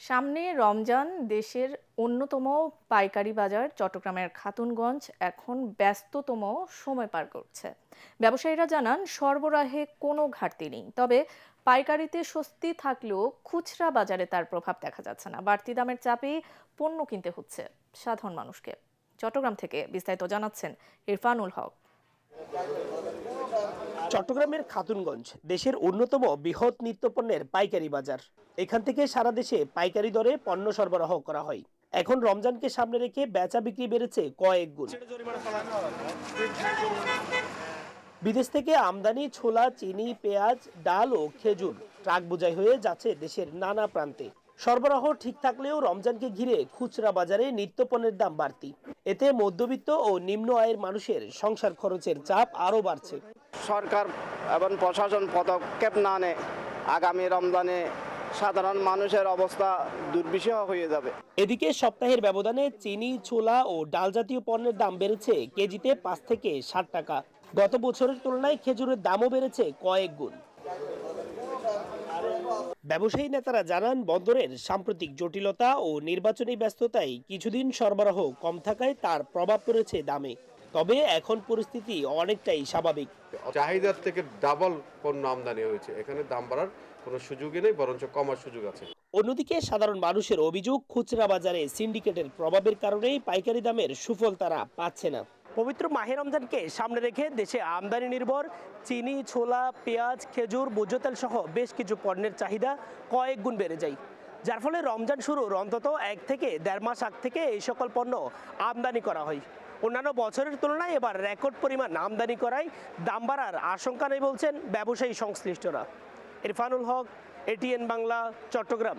সামনে রমজান। দেশের অন্যতম পাইকারি বাজার চট্টগ্রামের খাতুনগঞ্জ এখন ব্যস্ততম সময় পার করছে। ব্যবসায়ীরা জানান সরবরাহে কোনো ঘাটতি নেই, তবে পাইকারিতে স্বস্তি থাকলেও খুচরা বাজারে তার প্রভাব দেখা যাচ্ছে না। বাড়তি দামের চাপেই পণ্য কিনতে হচ্ছে সাধারণ মানুষকে। চট্টগ্রাম থেকে বিস্তারিত জানাচ্ছেন ইরফানুল হক। চট্টগ্রামের খাতুনগঞ্জ দেশের অন্যতম বৃহৎ নিত্যপণ্যের পাইকারি বাজার। এখান থেকে সারা দেশে পাইকারি দরে পণ্য সরবরাহ করা হয়। এখন রমজানকে সামনে রেখে বেচা বিক্রি বেড়েছে কয়েক গুণ। বিদেশ থেকে আমদানি ছোলা, চিনি, পেঁয়াজ, ডাল ও খেজুর ট্রাক বোঝাই হয়ে যাচ্ছে দেশের নানা প্রান্তে। সরবরাহ ঠিক থাকলেও রমজানকে ঘিরে খুচরা বাজারে নিত্যপণ্যের দাম বাড়তি। এতে মধ্যবিত্ত ও নিম্ন আয়ের মানুষের সংসার খরচের চাপ আরও বাড়ছে। সরকার এবং প্রশাসন পদক্ষেপ না নেয় আগামী রমজানে সাধারণ মানুষের অবস্থা দুর্বিষহ হয়ে যাবে। এদিকে সপ্তাহের ব্যবধানে চিনি, ছোলা ও ডাল জাতীয় পণ্যের দাম বেড়েছে কেজিতে 5 থেকে 60 টাকা। গত বছরের তুলনায় খেজুরের দামও বেড়েছে কয়েক গুণ। ব্যবসায়ী নেতারা জানান, বন্দরের সাম্প্রতিক জটিলতা ও নির্বাচনী ব্যস্ততায় কিছুদিন সরবরাহ কম থাকায় তার প্রভাব পড়েছে দামে। তবে এখন পরিস্থিতি অনেকটাই স্বাভাবিক। চাহিদার থেকে ডাবল পণ্য আমদানি হয়েছে, এখানে দাম বাড়ার কোনো সুযোগই নেই, বরঞ্চ কমার সুযোগ আছে। অন্যদিকে সাধারণ মানুষের অভিযোগ, খুচরা বাজারে সিন্ডিকেটের প্রভাবের কারণেই পাইকারি দামের সুফল তারা পাচ্ছে না। পবিত্র মাহে রমজানকে সামনে রেখে দেশে আমদানি নির্ভর চিনি, ছোলা, পেঁয়াজ, খেজুর, ভোজ্য তেল সহ বেশ কিছু পণ্যের চাহিদা কয়েক গুণ বেড়ে যায়, যার ফলে রমজান শুরুর অন্তত 1 থেকে 1.5 মাস আগ থেকে এই সকল পণ্য আমদানি করা হয়। অন্যান্য বছরের তুলনায় এবার রেকর্ড পরিমাণ আমদানি করায় দাম বাড়ার আশঙ্কা নেই বলছেন ব্যবসায়ী সংশ্লিষ্টরা। ইরফানুল হক, এটিএন বাংলা, চট্টগ্রাম।